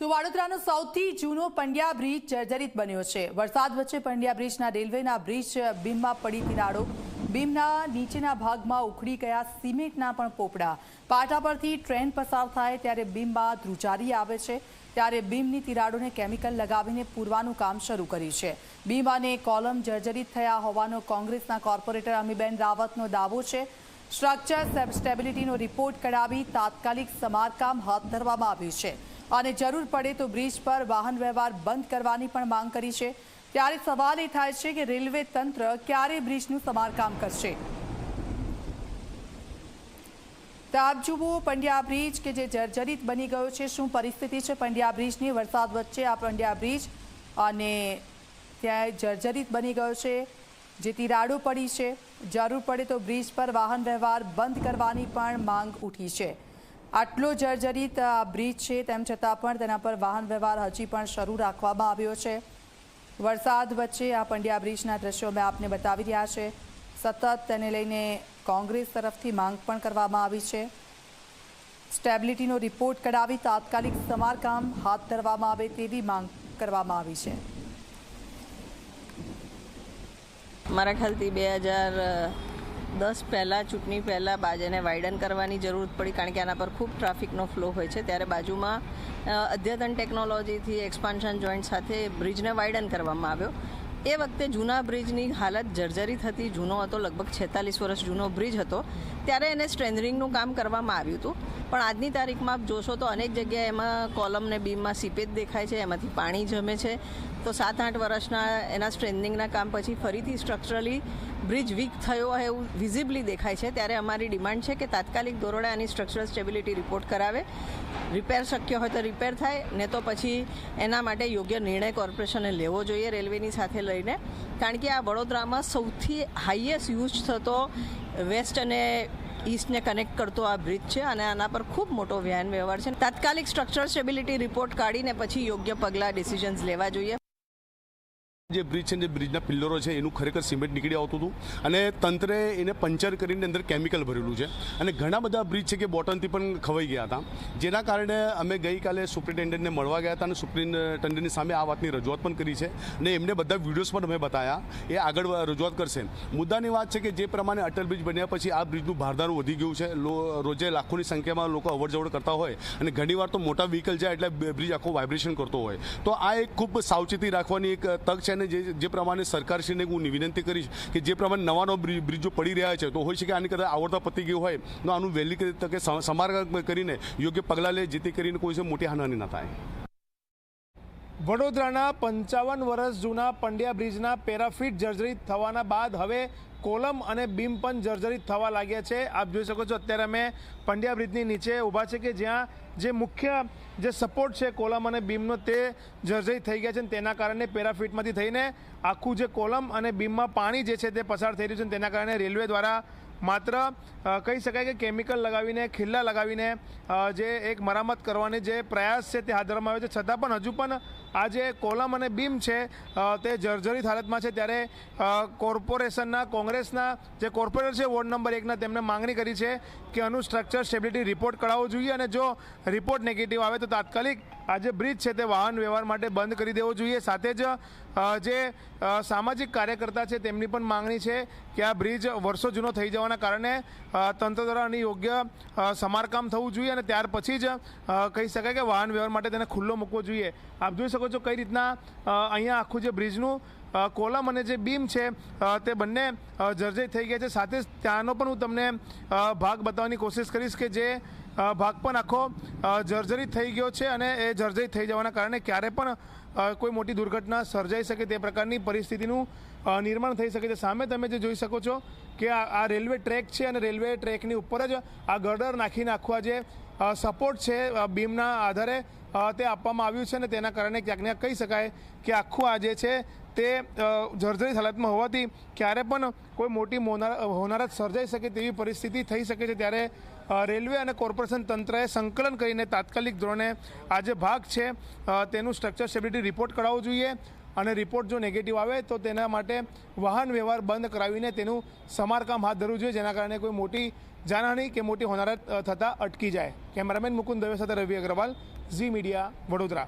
તો વડોદરાનો સૌથી જૂનો પંડ્યા બ્રિજ જર્જરિત બન્યો છે। વરસાદ વચ્ચે પંડ્યા બ્રિજના રેલવેના બ્રિજ બીમમાં પડી તિરાડો। બીમના નીચેના ભાગમાં ઉખડી ગયા સિમેન્ટના પણ પોપડા। પાટા પરથી ટ્રેન પસાર થાય ત્યારે બીમમાં ધ્રુજારી આવે છે, ત્યારે બીમની તિરાડોને કેમિકલ લગાવીને પૂરવાનું કામ શરૂ કર્યું છે। બીમ અને કોલમ જર્જરિત થયા હોવાનો કોંગ્રેસના કોર્પોરેટર અમીબેન રાવતનો દાવો છે। સ્ટ્રક્ચર સ્ટેબિલિટીનો રિપોર્ટ કઢાવી તાત્કાલિક સમારકામ હાથ ધરવામાં આવ્યું છે અને જરૂર પડે તો બ્રિજ પર વાહન વ્યવહાર બંધ કરવાની પણ માંગ કરી છે। ત્યારે સવાલ એ થાય છે કે રેલવે તંત્ર ક્યારે બ્રિજનું સમારકામ કરશે। તો આપ જુઓ પંડ્યા બ્રિજ કે જે જર્જરિત બની ગયો છે, શું પરિસ્થિતિ છે પંડ્યા બ્રિજની। વરસાદ વચ્ચે આ પંડ્યા બ્રિજ અને ત્યાં જર્જરિત બની ગયો છે, જે તિરાડો પડી છે। જરૂર પડે તો બ્રિજ પર વાહન વ્યવહાર બંધ કરવાની પણ માંગ ઉઠી છે। આટલો જર્જરિત બ્રિજ છે તેમ છતાં પણ તેના પર વાહન વ્યવહાર હજી પણ શરૂ રાખવામાં આવ્યો છે। વરસાદ વચ્ચે આ પંડ્યા બ્રિજના દ્રશ્યો મેં આપને બતાવી રહ્યા છે। સતત તેને લઈને કોંગ્રેસ તરફથી માંગ પણ કરવામાં આવી છે। સ્ટેબિલિટીનો રિપોર્ટ કઢાવી તાત્કાલિક સમારકામ હાથ ધરવામાં આવે તેવી માંગ કરવામાં આવી છે। મારા ખ્યાલથી 2010 પહેલાં ચૂંટણી પહેલાં બાજુને વાઇડન કરવાની જરૂર પડી, કારણ કે આના પર ખૂબ ટ્રાફિકનો ફ્લો હોય છે। ત્યારે બાજુમાં અદ્યતન ટેકનોલોજીથી એક્સપાન્શન જોઈન્ટ સાથે બ્રિજને વાઇડન કરવામાં આવ્યો। એ વખતે જૂના બ્રિજની હાલત જર્જરિત હતી, જૂનો હતો, લગભગ 46 વર્ષ જૂનો બ્રિજ હતો। ત્યારે એને સ્ટ્રેન્થનિંગનું કામ કરવામાં આવ્યું હતું, પણ આજની તારીખમાં આપ જોશો તો અનેક જગ્યાએ એમાં કોલમ ને બીમમાં સીપેજ દેખાય છે, એમાંથી પાણી જમે છે। તો 7-8 વર્ષના એના સ્ટ્રેન્થનિંગના કામ પછી ફરીથી સ્ટ્રક્ચરલી બ્રિજ વીક થયો હોય એવું વિઝિબલી દેખાય છે। ત્યારે અમારી ડિમાન્ડ છે કે તાત્કાલિક ધોરણે આની સ્ટ્રક્ચરલ સ્ટેબિલિટી રિપોર્ટ કરાવે, રિપેર શક્ય હોય તો રિપેર થાય, ને તો પછી એના માટે યોગ્ય નિર્ણય કોર્પોરેશને લેવો જોઈએ રેલવેની સાથે લઈને, કારણ કે આ વડોદરામાં સૌથી હાઈએસ્ટ યુઝ થતો વેસ્ટ અને ઈસ્ટને કનેક્ટ કરતો આ બ્રિજ છે અને આના પર ખૂબ મોટો વાહન વ્યવહાર છે। તાત્કાલિક સ્ટ્રક્ચરલ સ્ટેબિલિટી રિપોર્ટ કાઢીને પછી યોગ્ય પગલાં ડિસિઝન્સ લેવા જોઈએ। જે બ્રિજ છે, જે બ્રિજના પિલ્લરો છે એનું ખરેખર સિમેન્ટ નીકળી આવતું હતું અને તંત્રે એને પંચર કરીને અંદર કેમિકલ ભરેલું છે અને ઘણા બધા બ્રિજ છે કે બોટમથી પણ ખવાઈ ગયા હતા, જેના કારણે અમે ગઈકાલે સુપ્રિન્ટેન્ડન્ટને મળવા ગયા હતા અને સુપ્રિન્ટેન્ડન્ટની સામે આ વાતની રજૂઆત પણ કરી છે અને એમને બધા વિડીયોઝ પણ અમે બતાવ્યા, એ આગળ રજૂઆત કરશે। મુદ્દાની વાત છે કે જે પ્રમાણે અટલ બ્રિજ બન્યા પછી આ બ્રિજનું ભારદારું વધી ગયું છે, રોજે લાખોની સંખ્યામાં લોકો અવરજવર કરતા હોય અને ઘણીવાર તો મોટા વ્હીકલ જાય એટલે બ્રિજ આખો વાઇબ્રેશન કરતો હોય, તો આ એક ખૂબ સાવચેતી રાખવાની એક તક છે। જે પ્રમાણે સરકારશ્રીને હું વિનંતી કરીશ કે જે પ્રમાણે નવાનો બ્રિજો પડી રહ્યા છે તો હોય છે કે આની કદાચ આવડતા પતી ગયું હોય તો આનું વહેલી તકે સમારકામ કરીને યોગ્ય પગલાં લે, જેથી કરીને કોઈ મોટી હાનિ ન થાય। વડોદરાના 55 વર્ષ જૂના પંડ્યા બ્રિજના પેરાફિટ જર્જરિત થવાના બાદ હવે કોલમ અને બીમ પણ જર્જરિત થવા લાગ્યા છે। આપ જોઈ શકો છો અત્યારે અમે પંડ્યા બ્રિજની નીચે ઊભા છે કે જ્યાં જે મુખ્ય જે સપોર્ટ છે કોલમ અને બીમનો તે જર્જરિત થઈ ગયા છે, તેના કારણે પેરાફિટમાંથી થઈને આખું જે કોલમ અને બીમમાં પાણી જે છે તે પસાર થઈ રહ્યું છે, તેના કારણે રેલવે દ્વારા માત્ર કહી શકાય કે કેમિકલ લગાવીને, ખિલ્લા લગાવીને જે એક મરામત કરવાની જે પ્રયાસ છે તે હાથ ધરવામાં આવે છે, છતાં પણ હજુ પણ આ જે કોલમ અને બીમ છે તે જર્જરિત હાલતમાં છે। ત્યારે કોર્પોરેશનના કોંગ્રેસના જે કોર્પોરેટર છે વોર્ડ નંબર 1ના તેમણે માંગણી કરી છે કે આનું સ્ટ્રક્ચર સ્ટેબિલિટી રિપોર્ટ કરાવવો જોઈએ અને જો રિપોર્ટ નેગેટિવ આવે તો તાત્કાલિક આ જે બ્રિજ છે તે વાહન વ્યવહાર માટે બંધ કરી દેવો જોઈએ। સાથે જ જે સામાજિક કાર્યકર્તા છે તેમની પણ માંગણી છે કે આ બ્રિજ વર્ષો જૂનો થઈ જવાના કારણે તંત્ર દ્વારા આની યોગ્ય સમારકામ થવું જોઈએ અને ત્યાર પછી જ કહી શકાય કે વાહન વ્યવહાર માટે તેને ખુલ્લો મૂકવો જોઈએ। આપ જોઈ શકો છો કઈ રીતના અહીંયા આખું જે બ્રિજનું કોલમ અને જે બીમ છે તે બંને જર્જરિત થઈ ગયા છે। સાથે જ ત્યાંનો પણ હું તમને ભાગ બતાવવાની કોશિશ કરીશ કે જે ભાગ પણ આખો જર્જરિત થઈ ગયો છે અને એ જર્જરિત થઈ જવાના કારણે ક્યારે પણ કોઈ મોટી દુર્ઘટના સર્જાઈ શકે તે પ્રકારની પરિસ્થિતિનું નિર્માણ થઈ શકે છે। સામે તમે જે જોઈ શકો છો કે આ રેલવે ટ્રેક છે અને રેલવે ટ્રેકની ઉપર જ આ ગર્ડર નાખીને આખું આ જે સપોર્ટ છે બીમના આધારે તે આપવામાં આવ્યું છે અને તેના કારણે ક્યાંક ને કહી શકાય કે આખું આ જે છે તે જર્જરિત હાલતમાં હોવાથી ક્યારે પણ કોઈ મોટી હોનારત સર્જાઈ શકે તેવી પરિસ્થિતિ થઈ શકે છે। ત્યારે રેલવે અને કોર્પોરેશન તંત્રએ સંકલન કરીને તાત્કાલિક ધોરણે આ જે ભાગ છે તેનું સ્ટ્રક્ચર સ્ટેબિલિટી રિપોર્ટ કરાવવો જોઈએ અને રિપોર્ટ જો નેગેટિવ આવે તો તેના માટે વાહન વ્યવહાર બંધ કરાવીને તેનું સમારકામ હાથ ધરવું જોઈએ, જેના કારણે કોઈ મોટી જાનહાનિ કે મોટી હોનારત થતાં અટકી જાય। કેમેરામેન મુકુંદ દવે સાથે રવિ અગ્રવાલ, ઝી મીડિયા વડોદરા.